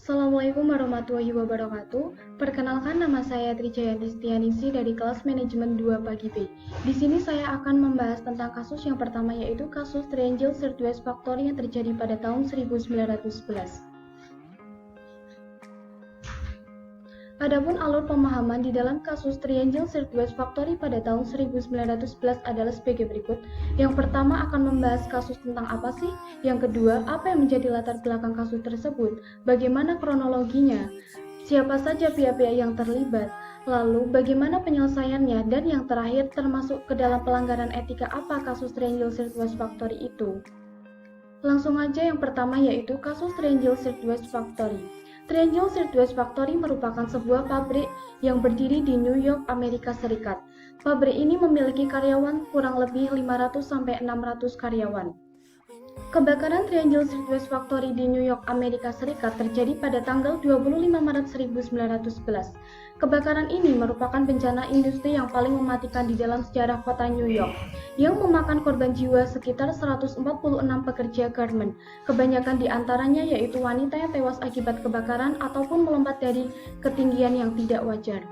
Assalamualaikum warahmatullahi wabarakatuh. Perkenalkan, nama saya Trijayanti Setianingsih dari kelas manajemen 2 pagi B. Di sini saya akan membahas tentang kasus yang pertama, yaitu kasus Triangle Circuit Factory yang terjadi pada tahun 1911. Adapun alur pemahaman di dalam kasus Triangle Circuit Factory pada tahun 1911 adalah sebagai berikut. Yang pertama akan membahas kasus tentang apa sih? Yang kedua, apa yang menjadi latar belakang kasus tersebut? Bagaimana kronologinya? Siapa saja pihak-pihak yang terlibat? Lalu, bagaimana penyelesaiannya? Dan yang terakhir, termasuk ke dalam pelanggaran etika apa kasus Triangle Circuit Factory itu? Langsung aja yang pertama, yaitu kasus Triangle Circuit Factory. Triangle Circuit Factory merupakan sebuah pabrik yang berdiri di New York, Amerika Serikat. Pabrik ini memiliki karyawan kurang lebih 500-600 karyawan. Kebakaran Triangle Circuit Factory di New York, Amerika Serikat terjadi pada tanggal 25 Maret 1911. Kebakaran ini merupakan bencana industri yang paling mematikan di dalam sejarah kota New York, yang memakan korban jiwa sekitar 146 pekerja garmen. Kebanyakan di antaranya yaitu wanita yang tewas akibat kebakaran ataupun melompat dari ketinggian yang tidak wajar.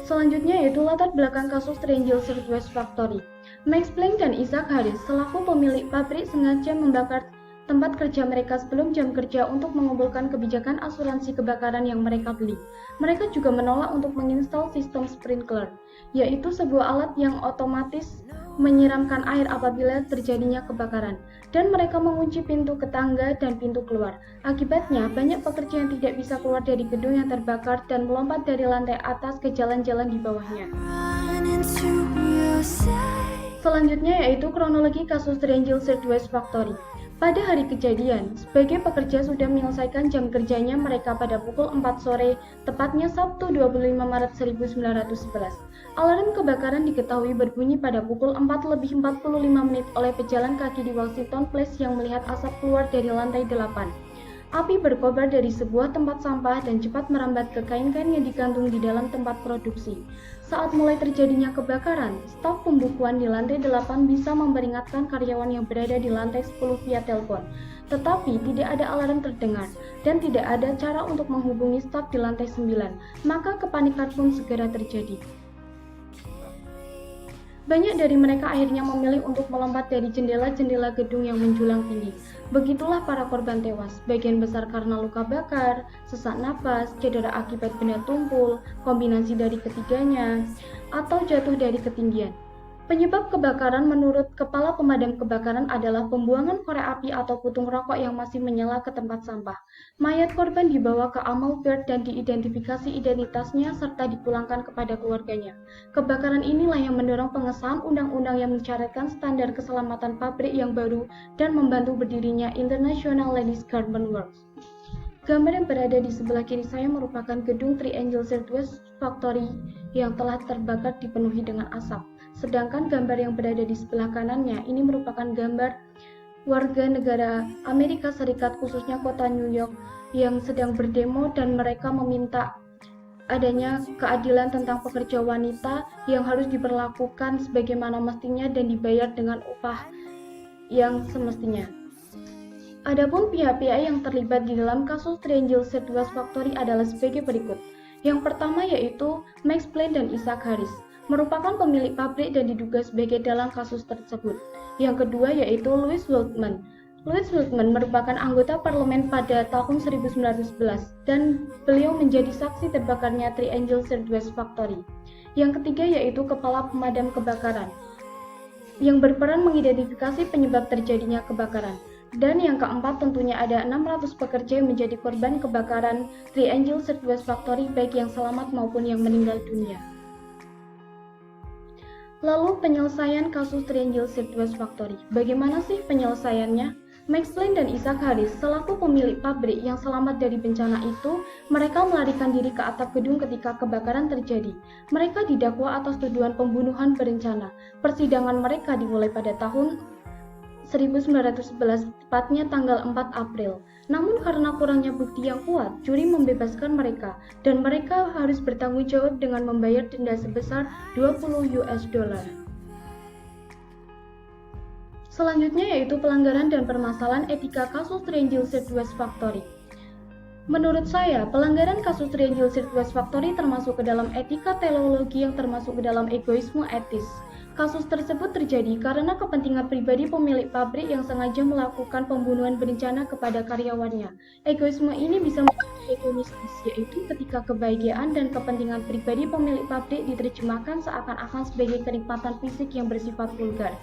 Selanjutnya yaitu latar belakang kasus Triangle Circuit Factory. Max Planck dan Isaac Harris selaku pemilik pabrik sengaja membakar tempat kerja mereka sebelum jam kerja untuk mengumpulkan kebijakan asuransi kebakaran yang mereka beli. Mereka juga menolak untuk menginstal sistem sprinkler, yaitu sebuah alat yang otomatis menyiramkan air apabila terjadinya kebakaran, dan mereka mengunci pintu ke tangga dan pintu keluar. Akibatnya, banyak pekerja yang tidak bisa keluar dari gedung yang terbakar dan melompat dari lantai atas ke jalan-jalan di bawahnya. Selanjutnya yaitu kronologi kasus Triangle Circuit Factory. Pada hari kejadian, sebagai pekerja sudah menyelesaikan jam kerjanya mereka pada pukul 4 sore, tepatnya Sabtu 25 Maret 1911. Alarm kebakaran diketahui berbunyi pada pukul 4:45 oleh pejalan kaki di Washington Place yang melihat asap keluar dari lantai 8. Api berkobar dari sebuah tempat sampah dan cepat merambat ke kain-kain yang digantung di dalam tempat produksi. Saat mulai terjadinya kebakaran, staf pembukuan di lantai 8 bisa memperingatkan karyawan yang berada di lantai 10 via telepon. Tetapi tidak ada alarm terdengar dan tidak ada cara untuk menghubungi staf di lantai 9, maka kepanikan pun segera terjadi. Banyak dari mereka akhirnya memilih untuk melompat dari jendela-jendela gedung yang menjulang tinggi. Begitulah para korban tewas, bagian besar karena luka bakar, sesak napas, cedera akibat benda tumpul, kombinasi dari ketiganya, atau jatuh dari ketinggian. Penyebab kebakaran menurut Kepala Pemadam Kebakaran adalah pembuangan korek api atau putung rokok yang masih menyala ke tempat sampah. Mayat korban dibawa ke Amalgard dan diidentifikasi identitasnya serta dipulangkan kepada keluarganya. Kebakaran inilah yang mendorong pengesahan undang-undang yang mencatatkan standar keselamatan pabrik yang baru dan membantu berdirinya International Ladies Garment Works. Gambar yang berada di sebelah kiri saya merupakan gedung Triangle Circuit Factory yang telah terbakar dipenuhi dengan asap. Sedangkan gambar yang berada di sebelah kanannya ini merupakan gambar warga negara Amerika Serikat, khususnya kota New York, yang sedang berdemo dan mereka meminta adanya keadilan tentang pekerja wanita yang harus diperlakukan sebagaimana mestinya dan dibayar dengan upah yang semestinya. Adapun pihak-pihak yang terlibat di dalam kasus Triangle Circuit Factory adalah sebagai berikut. Yang pertama yaitu Max Planck dan Isaac Harris, merupakan pemilik pabrik dan diduga sebagai dalang kasus tersebut. Yang kedua yaitu Louis Waldman. Louis Waldman merupakan anggota parlemen pada tahun 1911 dan beliau menjadi saksi terbakarnya Triangle Circuit Factory. Yang ketiga yaitu Kepala Pemadam Kebakaran yang berperan mengidentifikasi penyebab terjadinya kebakaran. Dan yang keempat tentunya ada 600 pekerja yang menjadi korban kebakaran Triangle Circuit Factory, baik yang selamat maupun yang meninggal dunia. Lalu penyelesaian kasus Triangle Circuit Factory. Bagaimana sih penyelesaiannya? Max Planck dan Isaac Harris selaku pemilik pabrik yang selamat dari bencana itu, mereka melarikan diri ke atap gedung ketika kebakaran terjadi. Mereka didakwa atas tuduhan pembunuhan berencana. Persidangan mereka dimulai pada tahun 1911, tepatnya tanggal 4 April. Namun karena kurangnya bukti yang kuat, juri membebaskan mereka dan mereka harus bertanggung jawab dengan membayar denda sebesar $20. Selanjutnya yaitu pelanggaran dan permasalahan etika kasus Triangle West Factory. Menurut saya, pelanggaran kasus Triangle West Factory termasuk ke dalam etika teleologi yang termasuk ke dalam egoisme etis. Kasus tersebut terjadi karena kepentingan pribadi pemilik pabrik yang sengaja melakukan pembunuhan berencana kepada karyawannya. Egoisme ini bisa menjadi hedonistis, yaitu ketika kebahagiaan dan kepentingan pribadi pemilik pabrik diterjemahkan seakan-akan sebagai kenikmatan fisik yang bersifat vulgar.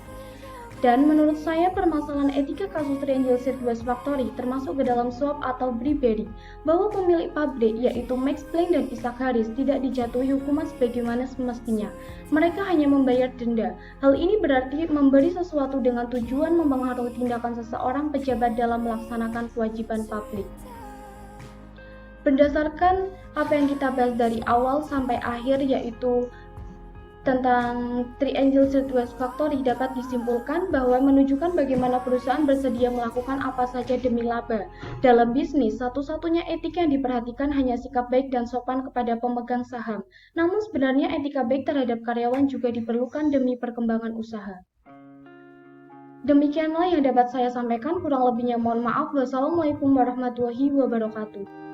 Dan menurut saya permasalahan etika kasus Triangle West Factory termasuk ke dalam suap atau bribery, bahwa pemilik pabrik yaitu Max Planck dan Isaac Harris tidak dijatuhi hukuman sebagaimana semestinya. Mereka hanya membayar denda. Hal ini berarti memberi sesuatu dengan tujuan mempengaruhi tindakan seseorang pejabat dalam melaksanakan kewajiban publik. Berdasarkan apa yang kita bahas dari awal sampai akhir, yaitu tentang Triangle West Factory, dapat disimpulkan bahwa menunjukkan bagaimana perusahaan bersedia melakukan apa saja demi laba. Dalam bisnis, satu-satunya etika yang diperhatikan hanya sikap baik dan sopan kepada pemegang saham. Namun sebenarnya etika baik terhadap karyawan juga diperlukan demi perkembangan usaha. Demikianlah yang dapat saya sampaikan, kurang lebihnya mohon maaf. Wassalamualaikum warahmatullahi wabarakatuh.